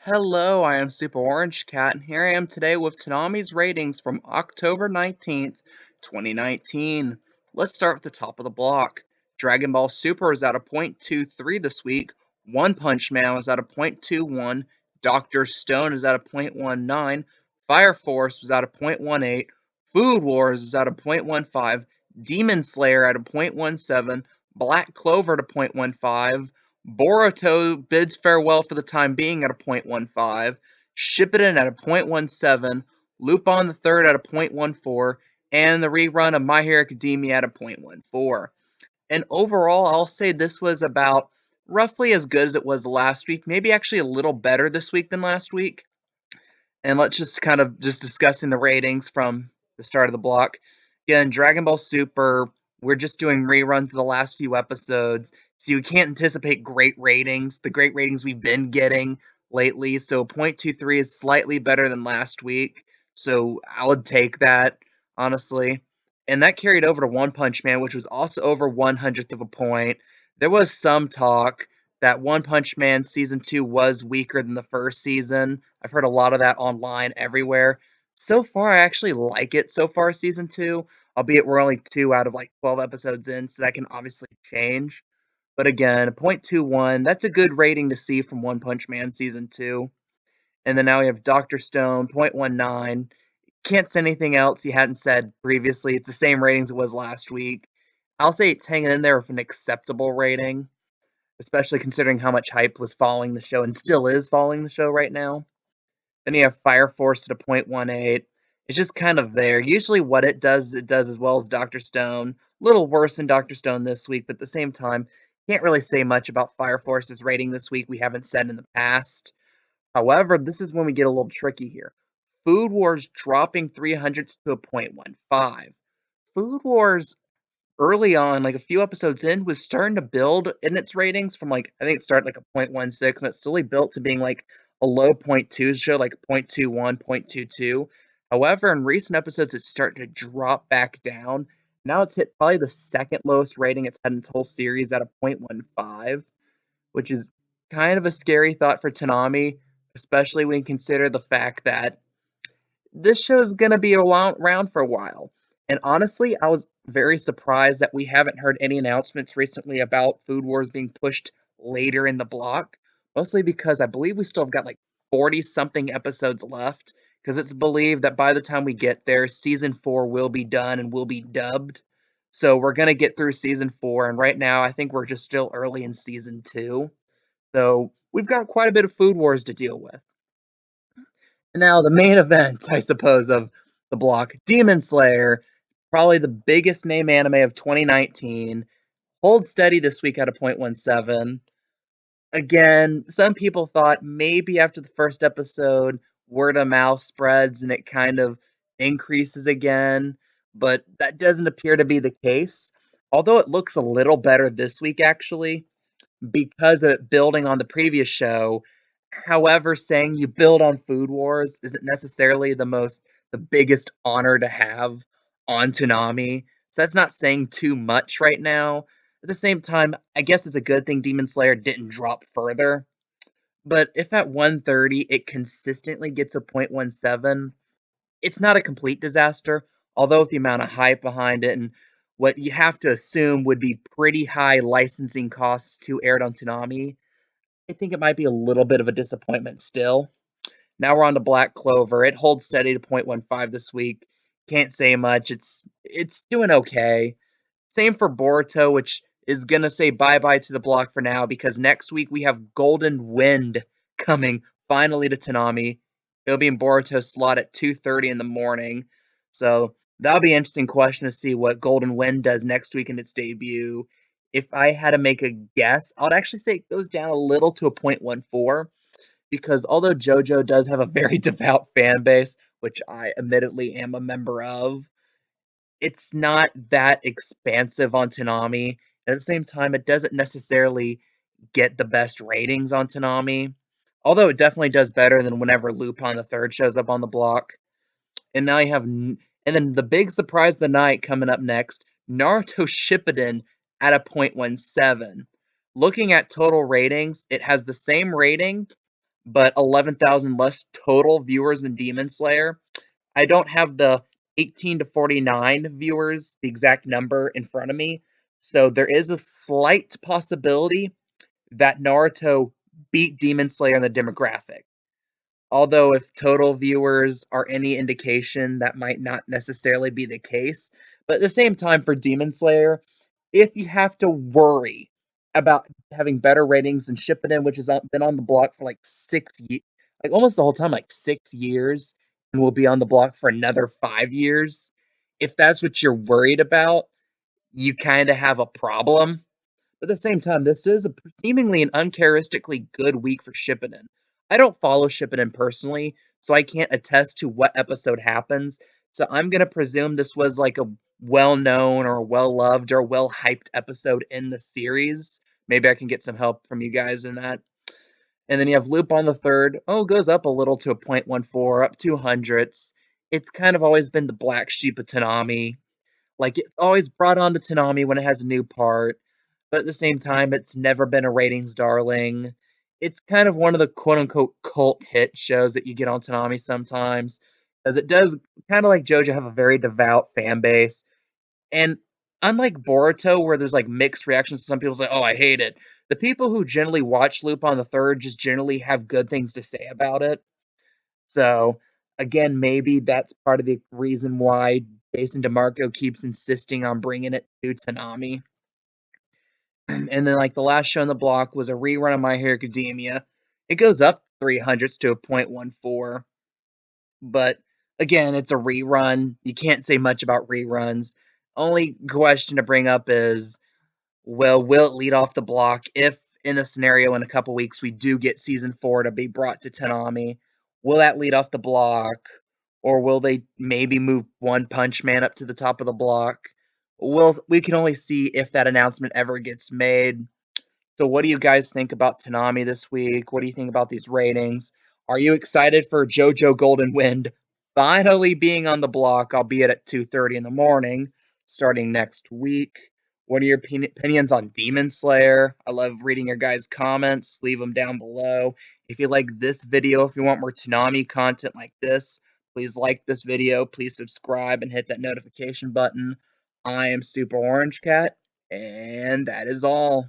Hello, I am Super Orange Cat, and here I am today with Toonami's ratings from October 19th, 2019. Let's start with the top of the block. Dragon Ball Super is at a .23 this week, One Punch Man is at a .21, Dr. Stone is at a .19, Fire Force was at a .18, Food Wars is at a .15, Demon Slayer at a .17, Black Clover at a .15, Boruto bids farewell for the time being at a .15, Shippuden at a .17, Lupin the Third at a .14, and the rerun of My Hero Academia at a .14. And overall, I'll say this was about roughly as good as it was last week, maybe actually a little better this week than last week. And let's just kind of just discussing the ratings from the start of the block. Again, Dragon Ball Super, we're just doing reruns of the last few episodes, so you can't anticipate great ratings, the great ratings we've been getting lately. So .23 is slightly better than last week, so I would take that, honestly. And that carried over to One Punch Man, which was also over 1/100th of a point. There was some talk that One Punch Man season 2 was weaker than the first season. I've heard a lot of that online everywhere. So far, I actually like it so far, season 2, albeit we're only 2 out of like 12 episodes in, so that can obviously change. But again, .21, that's a good rating to see from One Punch Man season 2. And then now we have Dr. Stone, .19. Can't say anything else he hadn't said previously. It's the same ratings it was last week. I'll say it's hanging in there with an acceptable rating, especially considering how much hype was following the show and still is following the show right now. Then you have Fire Force at a .18. It's just kind of there. Usually what it does as well as Dr. Stone. A little worse than Dr. Stone this week, but at the same time, can't really say much about Fire Force's rating this week we haven't said in the past. However, this is when we get a little tricky here. Food Wars dropping 300s to a .15. Food Wars early on, like a few episodes in, was starting to build in its ratings from like I think it started like a .16 and it slowly built to being like a low .2 show, like .21, .22. However, in recent episodes, it's starting to drop back down. Now it's hit probably the second lowest rating it's had in its whole series at a .15, which is kind of a scary thought for Toonami, especially when you consider the fact that this show is going to be around for a while. And honestly, I was very surprised that we haven't heard any announcements recently about Food Wars being pushed later in the block, mostly because I believe we still have got like 40 something episodes left, because it's believed that by the time we get there, season 4 will be done and will be dubbed. So we're going to get through season 4, and right now I think we're just still early in season 2. So we've got quite a bit of Food Wars to deal with. Now, the main event, I suppose, of the block, Demon Slayer, probably the biggest name anime of 2019, holds steady this week at a .17. Again, some people thought maybe after the first episode, word of mouth spreads and it kind of increases again, but that doesn't appear to be the case. Although it looks a little better this week, actually, because of it building on the previous show. However, saying you build on Food Wars isn't necessarily the biggest honor to have on Toonami. So that's not saying too much right now. At the same time, I guess it's a good thing Demon Slayer didn't drop further. But if at 130 it consistently gets a .17, it's not a complete disaster. Although with the amount of hype behind it and what you have to assume would be pretty high licensing costs to air it on Toonami, I think it might be a little bit of a disappointment still. Now we're on to Black Clover. It holds steady to .15 this week. Can't say much. It's doing okay. Same for Boruto, which is gonna say bye bye to the block for now because next week we have Golden Wind coming finally to Toonami. It'll be in Boruto's slot at 2:30 in the morning. So that'll be an interesting question to see what Golden Wind does next week in its debut. If I had to make a guess, I would actually say it goes down a little to a .14 because although JoJo does have a very devout fan base, which I admittedly am a member of, it's not that expansive on Toonami. At the same time, it doesn't necessarily get the best ratings on Toonami. Although it definitely does better than whenever Lupin the Third shows up on the block. And now you have, and then the big surprise of the night coming up next, Naruto Shippuden at a .17. Looking at total ratings, it has the same rating, but 11,000 less total viewers than Demon Slayer. I don't have the 18 to 49 viewers, the exact number in front of me, so there is a slight possibility that Naruto beat Demon Slayer in the demographic. Although, if total viewers are any indication, that might not necessarily be the case. But at the same time, for Demon Slayer, if you have to worry about having better ratings than Shippuden, which has been on the block for like 6 years, like almost the whole time, like 6 years, and will be on the block for another 5 years, if that's what you're worried about, you kind of have a problem. But at the same time, this is seemingly an uncharacteristically good week for Shippuden. I don't follow Shippuden personally, so I can't attest to what episode happens. So I'm gonna presume this was like a well-known or well-loved or well-hyped episode in the series. Maybe I can get some help from you guys in that. And then you have Loop on the third. Oh, goes up a little to a 0.14, up 200s. It's kind of always been the black sheep of Toonami. Like, it's always brought on to Toonami when it has a new part, but at the same time, it's never been a ratings darling. It's kind of one of the quote unquote cult hit shows that you get on Toonami sometimes, as it does kind of like JoJo have a very devout fan base. And unlike Boruto, where there's like mixed reactions, some people say, "Oh, I hate it." The people who generally watch Loop on the Third just generally have good things to say about it. So again, maybe that's part of the reason why Jason DeMarco keeps insisting on bringing it to Toonami. And then like the last show on the block was a rerun of My Hero Academia. It goes up 300s to a 0.14, but again, it's a rerun. You can't say much about reruns. Only question to bring up is, well, will it lead off the block if, in the scenario in a couple weeks, we do get season 4 to be brought to Toonami? Will that lead off the block, or will they maybe move One Punch Man up to the top of the block? We can only see if that announcement ever gets made. So, what do you guys think about Toonami this week? What do you think about these ratings? Are you excited for JoJo Golden Wind finally being on the block, albeit at 2:30 in the morning, starting next week? What are your opinions on Demon Slayer? I love reading your guys' comments. Leave them down below. If you like this video, if you want more Toonami content like this, please like this video. Please subscribe and hit that notification button. I am Super Orange Cat, and that is all.